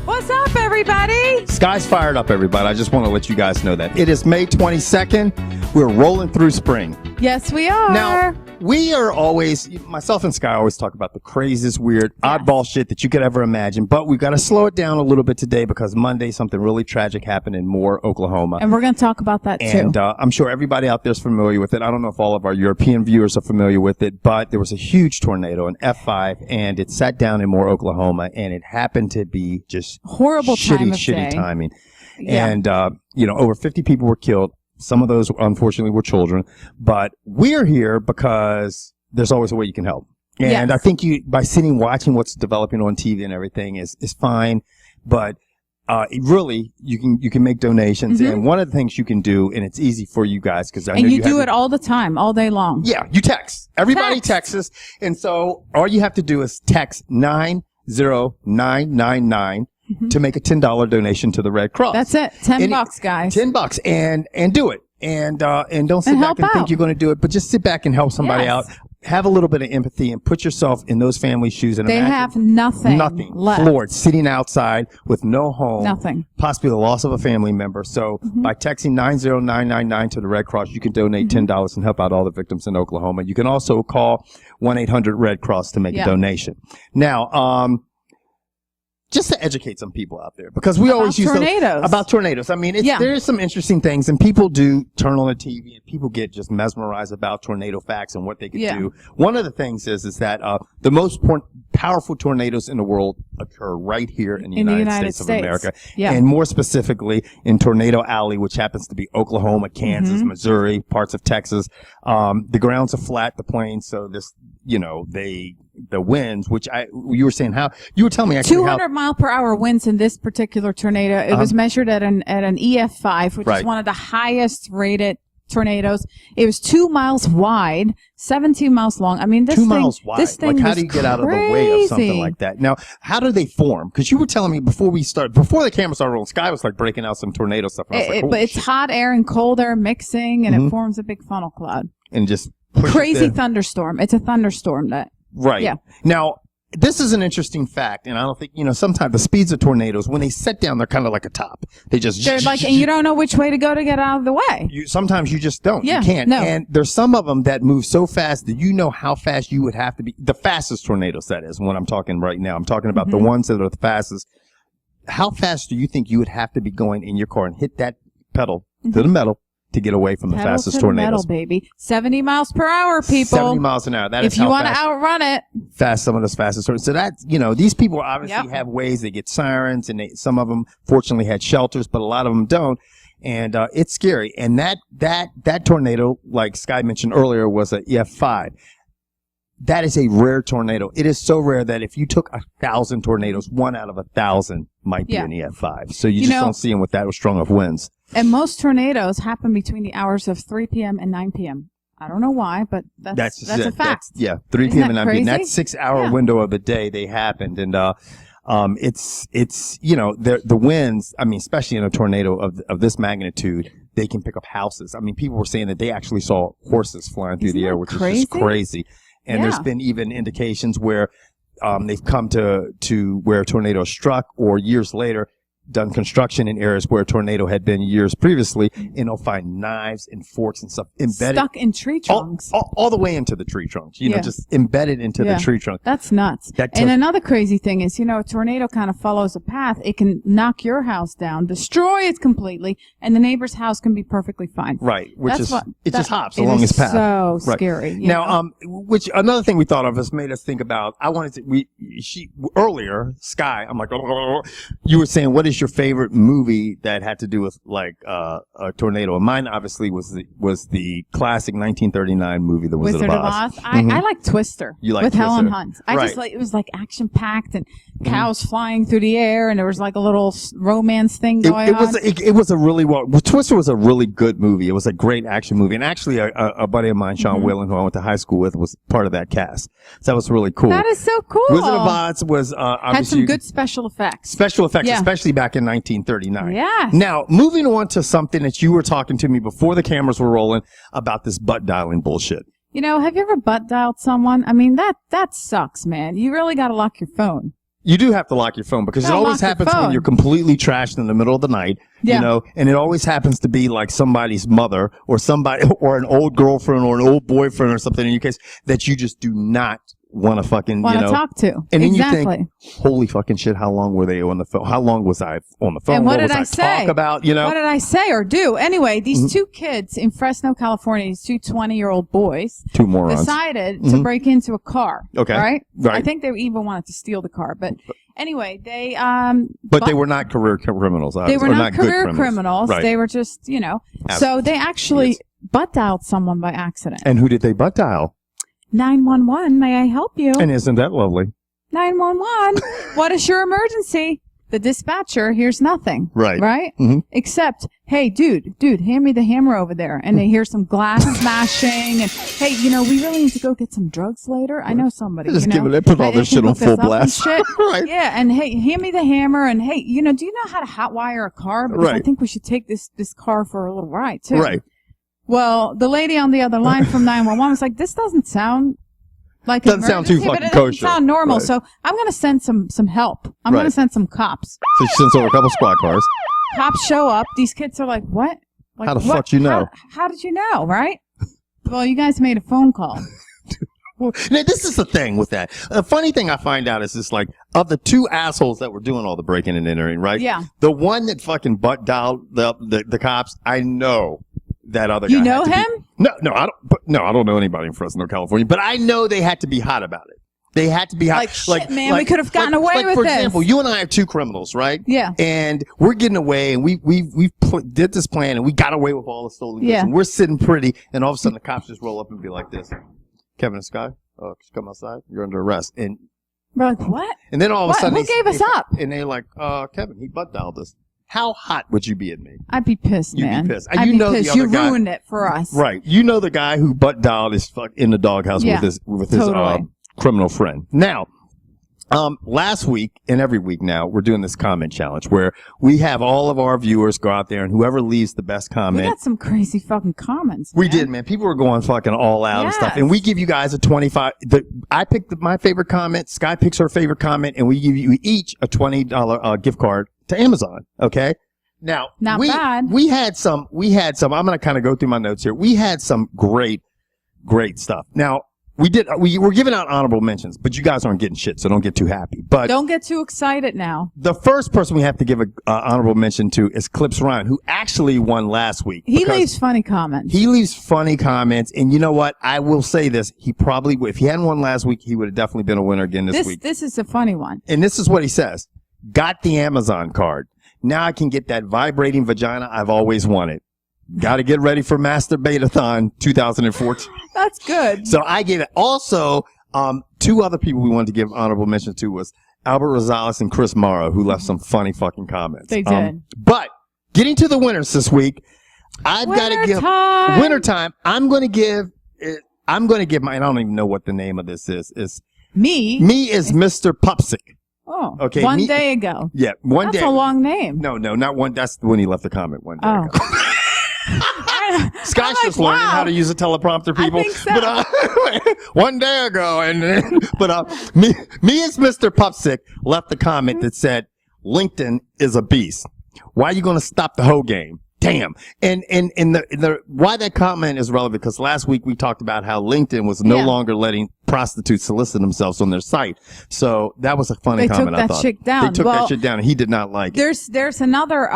What's up, everybody? Sky's fired up, everybody. I just want to let you guys know that. It is May 22nd. We're rolling through spring. Yes, we are. Now, we are always, myself and Sky always talk about the craziest, weird, oddball shit that you could ever imagine. But we've got to slow it down a little bit today because Monday, something really tragic happened in Moore, Oklahoma. And we're going to talk about that, too. And I'm sure everybody out there is familiar with it. I don't know if all of our European viewers are familiar with it, but there was a huge tornado, an F5, and it sat down in Moore, Oklahoma, and it happened to be just horrible shitty timing. Yeah. And, over 50 people were killed. Some of those, unfortunately, were children. But we're here because there's always a way you can help. And I think by sitting, watching what's developing on TV and everything is fine. But really, you can make donations. Mm-hmm. And one of the things you can do, and it's easy for you guys, because I know you do it all the time, all day long. Yeah, you text. Everybody texts us. And so all you have to do is text 90999. Mm-hmm. to make a $10 donation to the Red Cross. That's it. $10, guys. $10 and do it. And don't sit back and think you're going to do it, but just sit back and help somebody out. Have a little bit of empathy and put yourself in those families' shoes. And they have nothing left. Floored, sitting outside with no home. Nothing. Possibly the loss of a family member. So by texting 90999 to the Red Cross, you can donate $10 and help out all the victims in Oklahoma. You can also call 1-800-RED-CROSS to make a donation. Now, just to educate some people out there, because we always use about tornadoes. I mean, there's some interesting things, and people do turn on the TV, and people get just mesmerized about tornado facts and what they can do. One of the things is that the most powerful tornadoes in the world occur right here in the United States of America, and more specifically in Tornado Alley, which happens to be Oklahoma, Kansas, Missouri, parts of Texas. The grounds are flat, the plains, so this, the winds, which you were saying you were telling me actually 200 mile per hour winds in this particular tornado. It was measured at an EF5, which is one of the highest rated tornadoes. It was 2 miles wide, 17 miles long. I mean, this 2 miles wide. This thing how do you get out of the way of something like that? Now, how do they form? Because you were telling me before the camera started rolling, Sky was like breaking out some tornado stuff. And I was like, but it's hot air and cold air mixing, and it forms a big funnel cloud. And just crazy thunderstorm. It's a thunderstorm that. Right. Yeah. Now, this is an interesting fact, and I don't think, sometimes the speeds of tornadoes, when they set down, they're kind of like a top. They're like, and you don't know which way to go to get out of the way. Sometimes you just don't. Yeah, you can't. No. And there's some of them that move so fast that you know how fast you would have to be. The fastest tornadoes, that is, when I'm talking right now. I'm talking about the ones that are the fastest. How fast do you think you would have to be going in your car and hit that pedal to the metal to get away from the fastest tornadoes? Metal, baby. 70 miles per hour, people. 70 miles an hour. That is if you want to outrun it. Some of those fastest tornadoes. So that's, these people obviously have ways. They get sirens, and some of them fortunately had shelters, but a lot of them don't. And it's scary. And that tornado, like Sky mentioned earlier, was an EF5. That is a rare tornado. It is so rare that if you took 1,000 tornadoes, 1 out of 1,000 might be an EF5. So you just don't see them with that strong of winds. And most tornadoes happen between the hours of 3 p.m. and 9 p.m. I don't know why, but that's a fact. 3 p.m. and 9 p.m. That 6-hour window of the day they happened. And it's the winds, I mean, especially in a tornado of this magnitude, they can pick up houses. I mean, people were saying that they actually saw horses flying through the air, which is just crazy. And there's been even indications where they've come to where a tornado struck, or years later done construction in areas where a tornado had been years previously, and they'll find knives and forks and stuff embedded. Stuck in tree trunks. All the way into the tree trunks, just embedded into the tree trunk. That's nuts. And another crazy thing is, a tornado kind of follows a path. It can knock your house down, destroy it completely, and the neighbor's house can be perfully fine. Right. It just hops along its path. So scary. Now, which another thing we thought of has made us think about, earlier, Sky, I'm like, you were saying, what is your favorite movie that had to do with like a tornado? And mine obviously was the classic 1939 movie, The Wizard of Oz. I like Twister. You like with Twister? Helen Hunt. I just like, it was like action packed and cows flying through the air, and there was like a little romance thing going on. It was a really Twister was a really good movie. It was a great action movie, and actually a buddy of mine, Sean Whalen, who I went to high school with, was part of that cast. So that was really cool. That is so cool. Wizard of Oz was had some good special effects. Especially back in 1939. Yeah. Now, moving on to something that you were talking to me before the cameras were rolling about this butt dialing bullshit. Have you ever butt dialed someone? I mean, that sucks, man. You really got to lock your phone. You do have to lock your phone because it always happens when you're completely trashed in the middle of the night, you know, and it always happens to be like somebody's mother or somebody or an old girlfriend or an old boyfriend or something in your case that you just do not want to fucking, you know, talk to. And then you think, holy fucking shit, how long were they on the phone? How long was I on the phone? And what did I say? Talk about, you know? What did I say or do? Anyway, these two kids in Fresno, California, these two 20-year-old boys, two morons, decided to break into a car. Okay. Right? Right. I think they even wanted to steal the car, but anyway, they but they were not career criminals. They were not career criminals. Right. They were just, you know. So they actually butt dialed someone by accident. And who did they butt dial? 911, may I help you? And isn't that lovely? 911, what is your emergency? The dispatcher hears nothing. Right. Right? Mm-hmm. Except, hey, dude, hand me the hammer over there. And they hear some glass smashing. And, hey, you know, we really need to go get some drugs later. I know somebody. Just you know, they put all this shit on full blast. Right. Yeah, and hey, hand me the hammer. And, hey, you know, do you know how to hotwire a car? Because I think we should take this car for a little ride, too. Right. Well, the lady on the other line from 911 was like, this doesn't sound like doesn't sound too fucking kosher. It doesn't sound normal. So I'm going to send some help. I'm going to send some cops. So she sends over a couple squad cars. Cops show up. These kids are like, what? Like, how the fuck you know? How did you know, right? Well, you guys made a phone call. Well, now, this is the thing with that. The funny thing I find out is this, like, of the two assholes that were doing all the breaking and entering, right? Yeah. The one that fucking butt dialed the cops, I know that other guy. You know him? No, I don't know anybody in Fresno, California, but I know they had to be hot about it. They had to be hot. Like, shit, man, we could have gotten away with this. For example, you and I are two criminals, right? Yeah. And we're getting away, and we did this plan, and we got away with all the stolen goods. Yeah. And we're sitting pretty, and all of a sudden the cops just roll up and be like this. Kevin and Sky, come outside. You're under arrest. And we're like, what? And then all of a sudden, who gave us up? And they're like, Kevin, he butt dialed us. How hot would you be at me? I'd be pissed, man. You'd be pissed. I'd be pissed. You ruined it for us. Right. You know the guy who butt dialed is in the doghouse with his criminal friend. Now, last week and every week now, we're doing this comment challenge where we have all of our viewers go out there and whoever leaves the best comment. We got some crazy fucking comments, man. We did, man. People were going fucking all out and stuff. And we give you guys a 25. I picked my favorite comment. Sky picks her favorite comment, and we give you each a $20 gift card to Amazon. Okay. Now, not bad. We had some, I'm going to kind of go through my notes here. We had some great stuff. Now, we were giving out honorable mentions, but you guys aren't getting shit, so don't get too happy. But don't get too excited now. The first person we have to give an honorable mention to is Clips Ryan, who actually won last week. He leaves funny comments. And you know what? I will say this. He probably, if he hadn't won last week, he would have definitely been a winner again this week. This is a funny one. And this is what he says. Got the Amazon card. Now I can get that vibrating vagina I've always wanted. Got to get ready for Masturbate-a-thon 2014. That's good. So I gave it. Also, two other people we wanted to give honorable mention to was Albert Rosales and Chris Morrow, who left some funny fucking comments. They did. But getting to the winners this week, I've got to give wintertime. I'm going to give my, I don't even know what the name of this is. Me is Mr. Pupsick. Oh, okay. One day ago. Yeah, one day. That's a long name. No, not one. That's when he left the comment one day ago. Scott's just learning how to use a teleprompter, people. I think so. But one day ago, me as Mr. Pupsick left the comment that said, "LinkedIn is a beast. Why are you going to stop the whole game?" Damn. And the why that comment is relevant, because last week we talked about how LinkedIn was no longer letting prostitutes solicit themselves on their site. So that was a funny comment, I thought. They took that shit down. They took that shit down, and he did not like it. There's another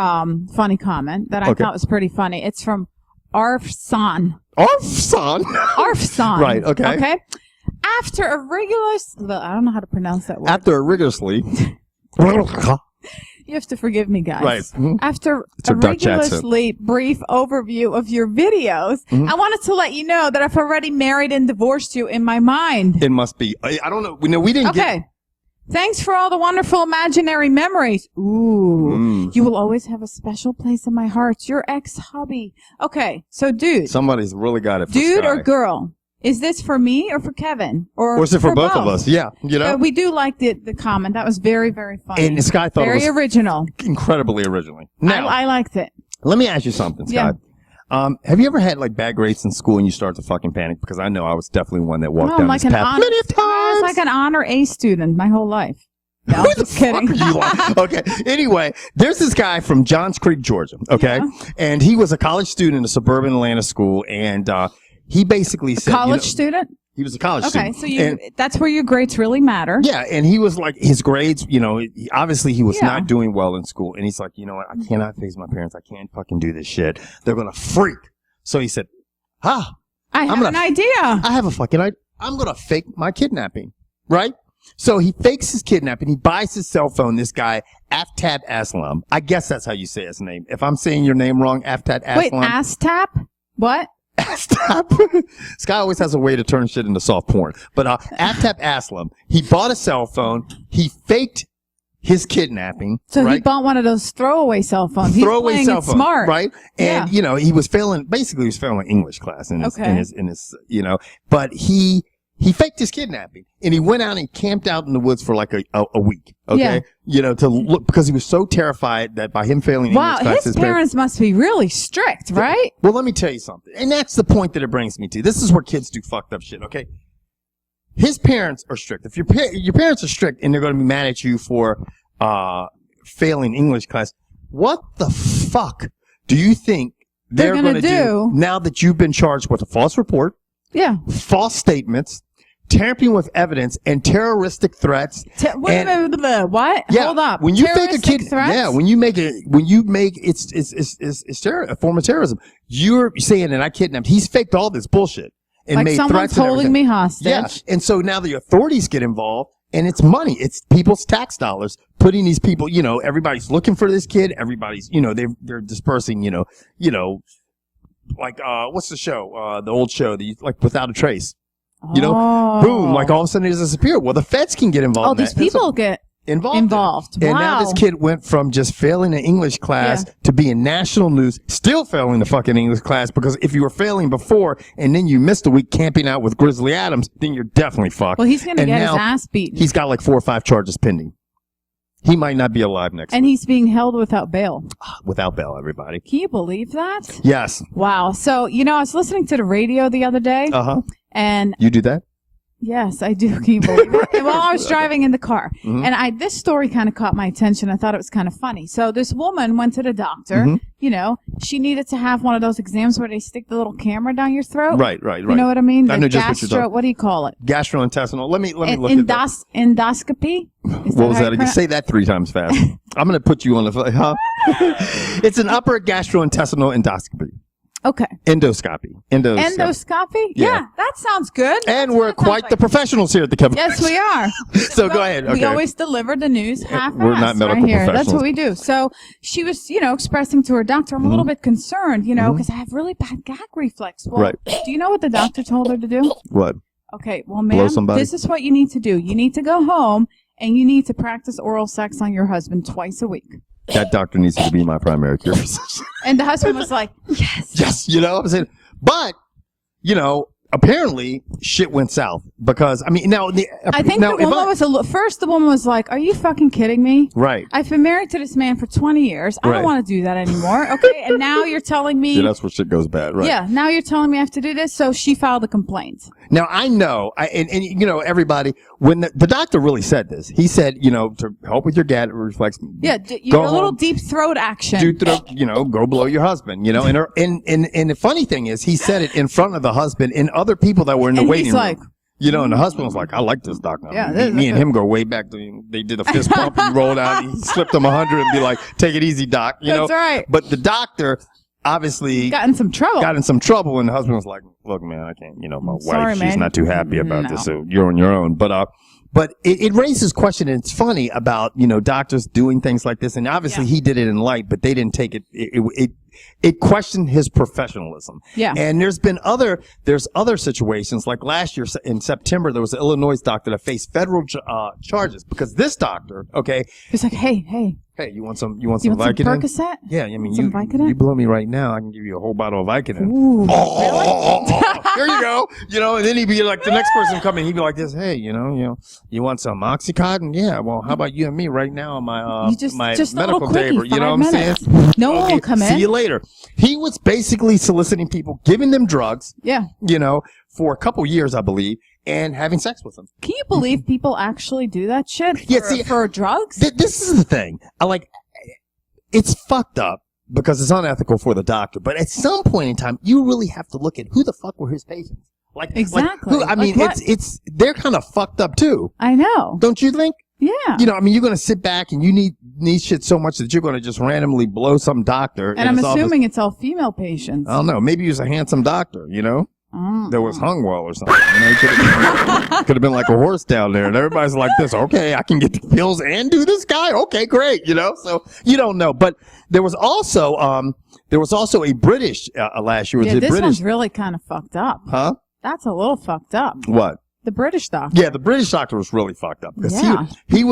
funny comment that I thought was pretty funny. It's from Arfsan. Right, okay. Okay. After a rigorous, I don't know how to pronounce that word. After a rigorously. You have to forgive me, guys. Right. Mm-hmm. After a rigorously brief overview of your videos, I wanted to let you know that I've already married and divorced you in my mind. It must be. I don't know. We didn't get... Okay. Thanks for all the wonderful imaginary memories. Ooh. You will always have a special place in my heart. Your ex-hubby. Okay. So, dude. Somebody's really got it for Dude Sky. or girl? Is this for me or for Kevin? Or is it for both of us? Yeah. You know? We do like the comment. That was very, very funny. And Sky thought very it was original. Incredibly original. Now, I liked it. Let me ask you something, Sky. Yeah. Have you ever had like bad grades in school and you start to fucking panic? Because I know I was definitely one that walked down this path many times. I was like an honor A student my whole life. No, I'm just kidding. Fuck are you like? Okay. Anyway, there's this guy from Johns Creek, Georgia. Okay. Yeah. And he was a college student in a suburban Atlanta school. And, he basically said, college student? He was a college student. Okay. So that's where your grades really matter. Yeah. And he was like, his grades, obviously he was not doing well in school. And he's like, you know what? I cannot face my parents. I can't fucking do this shit. They're going to freak. So he said, I have an idea. I have a fucking idea. I'm going to fake my kidnapping. Right? So he fakes his kidnapping. He buys his cell phone. This guy, Aftab Aslam. I guess that's how you say his name. If I'm saying your name wrong, Aftab Aslam. Wait, Astap? What? Astap. This guy always has a way to turn shit into soft porn. But Aftab Aslam, he bought a cell phone. He faked his kidnapping. So he bought one of those throwaway cell phones. He's playing it smart. Right? And, he was failing English class in his, but he faked his kidnapping, and he went out and camped out in the woods for like a week. Okay. Yeah. To look, because he was so terrified that by him failing English class, his parents must be really strict, right? Well, let me tell you something. And that's the point that it brings me to. This is where kids do fucked up shit. Okay. His parents are strict. If your parents are strict and they're going to be mad at you for, failing English class, what the fuck do you think they're going to do now that you've been charged with a false report? Yeah. False statements, tampering with evidence, and terroristic threats. What? Yeah, hold up. When you fake a kid, when you make it's a form of terrorism. You're saying that I kidnapped. He's faked all this bullshit and like made someone's threats. Holding me hostage. Yeah, and so now the authorities get involved, and it's money. It's people's tax dollars putting these people. Everybody's looking for this kid. Everybody's, they're dispersing. Like, what's the show? The old show, like Without a Trace. Boom, like all of a sudden it disappeared. Well, the feds can get involved. Oh, these people get involved. And now this kid went from just failing an English class to being national news, still failing the fucking English class, because if you were failing before and then you missed a week camping out with Grizzly Adams, then you're definitely fucked. Well, he's going to get his ass beaten. He's got like 4 or 5 charges pending. He might not be alive next week. And he's being held without bail. Without bail, everybody. Can you believe that? Yes. Wow. So, I was listening to the radio the other day. Uh-huh. And you do that? Yes, I do. Can you believe it? While I was driving in the car. Mm-hmm. And this story kind of caught my attention. I thought it was kind of funny. So this woman went to the doctor. Mm-hmm. She needed to have one of those exams where they stick the little camera down your throat. Right. You know what I mean? I know just what you're talking. What do you call it? Gastrointestinal. Let me look at that. Endoscopy? What was that? Say that 3 times fast. I'm going to put you on the... Huh? It's an upper gastrointestinal endoscopy. Okay. Endoscopy. Endoscopy? Yeah, that sounds good. And we're quite the professionals here at the Kevin. Yes, we are. So go ahead. Okay. We always deliver the news half-assed. We're not medical professionals. That's what we do. So she was, expressing to her doctor, I'm a little bit concerned, because I have really bad gag reflex. Well, do you know what the doctor told her to do? What? Okay, well, ma'am, this is what you need to do. You need to go home and you need to practice oral sex on your husband twice a week. That doctor needs to be my primary care physician. And the husband was like, yes. Yes, I'm saying. But, apparently shit went south because, I think the woman first the woman was like, are you fucking kidding me? Right. I've been married to this man for 20 years. I don't want to do that anymore. Okay. And now you're telling me. Yeah, that's where shit goes bad, right? Yeah. Now you're telling me I have to do this. So she filed a complaint. Now I know, everybody, when the doctor really said this, he said, to help with your gag reflex. Yeah. Your little deep throat action. Go blow your husband, and the funny thing is he said it in front of the husband and other people that were in the waiting room. And the husband was like, I like this doctor. Yeah, me and him go way back. They did a fist pump and he rolled out. He slipped him 100 and be like, take it easy, doc. That's right. But the doctor obviously got in some trouble. And the husband was like, look, man, I can't, my wife, she's not too happy about this. So you're on your own. But it raises question, and it's funny about, doctors doing things like this. And obviously he did it in light, but they didn't take it. It questioned his professionalism. Yeah. And there's other situations, like last year in September, there was an Illinois doctor that faced federal charges because this doctor, okay. He's like, hey, you want some Vicodin? Percocet? Yeah, you blow me right now, I can give you a whole bottle of Vicodin. Ooh, really? Here you go. And then he'd be like, the next person come in, he'd be like this, hey, you want some Oxycontin? Yeah, well, how about you and me right now on my just medical table? You know what I'm saying? No one will come in. See you later. He was basically soliciting people, giving them drugs. Yeah. For a couple years, I believe. and having sex with them. Can you believe people actually do that shit for drugs? This is the thing. It's fucked up because it's unethical for the doctor. But at some point in time, you really have to look at who the fuck were his patients. Exactly. They're kind of fucked up too. I know. Don't you think? Yeah. You're going to sit back and you need shit so much that you're going to just randomly blow some doctor. And I'm assuming it's all female patients. I don't know. Maybe he was a handsome doctor, that was hung well or something. Could have been like a horse down there, and everybody's like this. Okay, I can get the pills and do this guy. Okay, great. So you don't know. But there was also a British last year. Yeah, this one's really kind of fucked up. Huh? That's a little fucked up. What? The British doctor. Yeah, the British doctor was really fucked up because he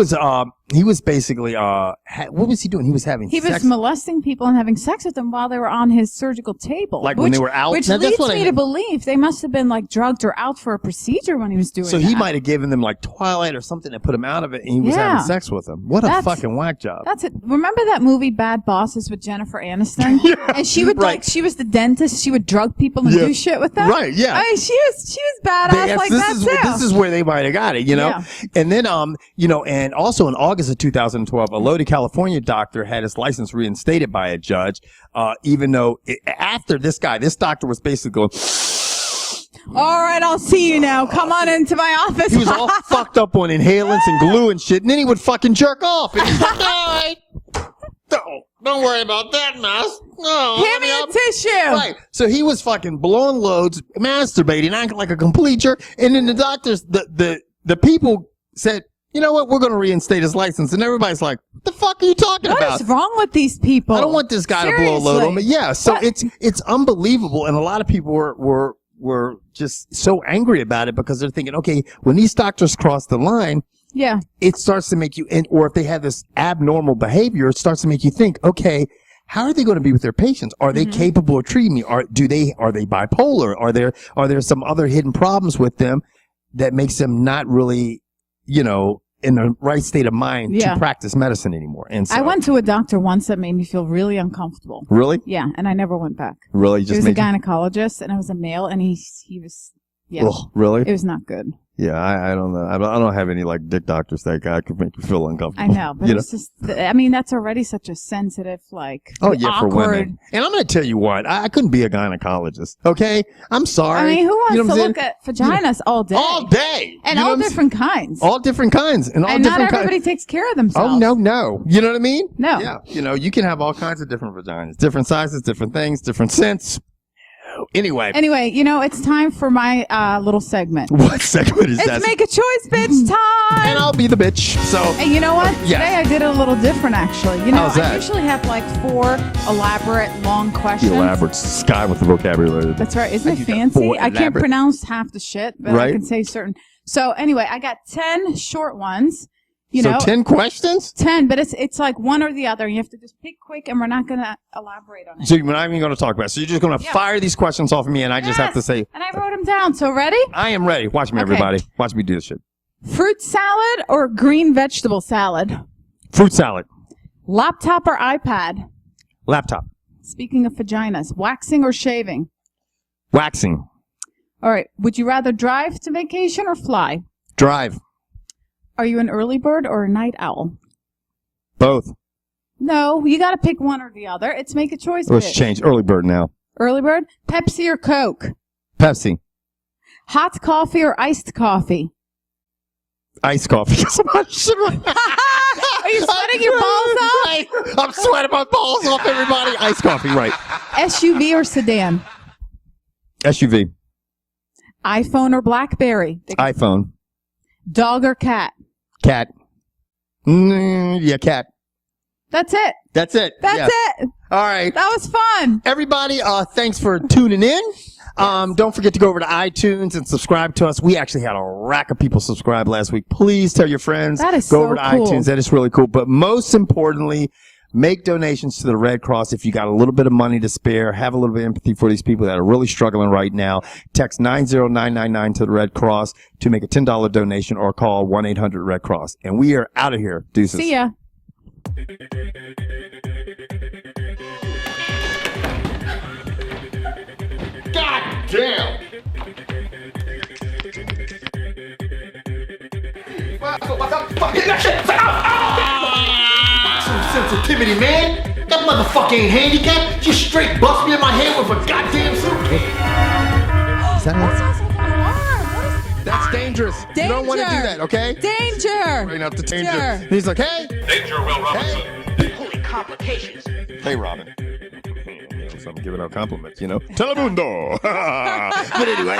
was basically what was he doing? He was molesting people and having sex with them while they were on his surgical table. When they were out. Which leads me to believe they must have been like drugged or out for a procedure when he was doing that. So he might have given them like Twilight or something to put him out of it, and he was having sex with them. What a fucking whack job. That's it. Remember that movie Bad Bosses with Jennifer Aniston? Yeah, and she would she was the dentist. She would drug people and do shit with them. Right. Yeah. I mean, she was badass too. This is where they might have got it, Yeah. And then and also in August of 2012, a loaded California doctor had his license reinstated by a judge, even though after this doctor was basically going, all right, I'll see you now. Come on into my office. He was all fucked up on inhalants and glue and shit, and then he would fucking jerk off. And he's like, all right, don't worry about that mess. No, hand me a tissue. Right. So he was fucking blowing loads, masturbating, acting like a complete jerk. And then the doctors, the people said, you know what? We're going to reinstate his license. And everybody's like, what the fuck are you talking about? What is wrong with these people? I don't want this guy to blow a load on me. Yeah. So it's unbelievable. And a lot of people were just so angry about it because they're thinking, okay, when these doctors cross the line, it starts to make you, or if they have this abnormal behavior, it starts to make you think, okay, how are they going to be with their patients? Are they capable of treating me? Are they bipolar? Are there some other hidden problems with them that makes them not really, in the right state of mind to practice medicine anymore? And so, I went to a doctor once that made me feel really uncomfortable. Really? Yeah, and I never went back. Really? He was a gynecologist, and I was a male, and he was. Yeah. Ugh, really? It was not good. Yeah, I don't know. I don't have any like dick doctors that guy could make you feel uncomfortable. I know, but it's just, that's already such a sensitive, awkward. For women. And I'm going to tell you what, I couldn't be a gynecologist. Okay, I'm sorry. I mean, who wants to look at vaginas all day? All day, and all different kinds. All different kinds, and not everybody takes care of themselves. Oh no. You know what I mean? No. Yeah, you can have all kinds of different vaginas, different sizes, different things, different scents. Anyway, it's time for my little segment. What segment is that? It's Make a Choice, bitch time. And I'll be the bitch. So, and you know what? Today I did it a little different, actually. How's that? I usually have 4 elaborate, long questions. The elaborate Sky with the vocabulary. That's right. Isn't it fancy? I can't pronounce half the shit, but I can say certain. So anyway, I got 10 short ones. 10 questions? 10, but it's like one or the other. You have to just pick quick, and we're not going to elaborate on it. So we're not even going to talk about it. So you're just going to fire these questions off of me, and I just have to say. And I wrote them down. So ready? I am ready. Watch me, everybody. Watch me do this shit. Fruit salad or green vegetable salad? Fruit salad. Laptop or iPad? Laptop. Speaking of vaginas, waxing or shaving? Waxing. All right. Would you rather drive to vacation or fly? Drive. Are you an early bird or a night owl? Both. No, you got to pick one or the other. It's Make a Choice. Let's change. Early bird now. Early bird? Pepsi or Coke? Pepsi. Hot coffee or iced coffee? Iced coffee. Are you sweating your balls off? I'm sweating my balls off, everybody. Iced coffee, right. SUV or sedan? SUV. iPhone or BlackBerry? iPhone. Dog or cat? Cat. Cat. That's it. That's it. That's it. All right. That was fun. Everybody, thanks for tuning in. Don't forget to go over to iTunes and subscribe to us. We actually had a rack of people subscribe last week. Please tell your friends. That is go so over to cool. iTunes. That is really cool. But most importantly, make donations to the Red Cross. If you got a little bit of money to spare, have a little bit of empathy for these people that are really struggling right now. Text 90999 to the Red Cross to make a $10 donation or call 1-800-RED-CROSS. And we are out of here. Deuces. See ya. God damn! Fucking that shit. Some sensitivity, man. That motherfucker ain't handicapped. Just straight bust me in my head with a goddamn suitcase. Is that That sounds like an alarm. What is That's dangerous. You don't want to do that, okay? Danger. Right up to danger. He's like, hey. Danger, Will Robinson. Hey. Holy complications. Hey, Robin. So I'm giving out compliments, you know. Telemundo. But anyway,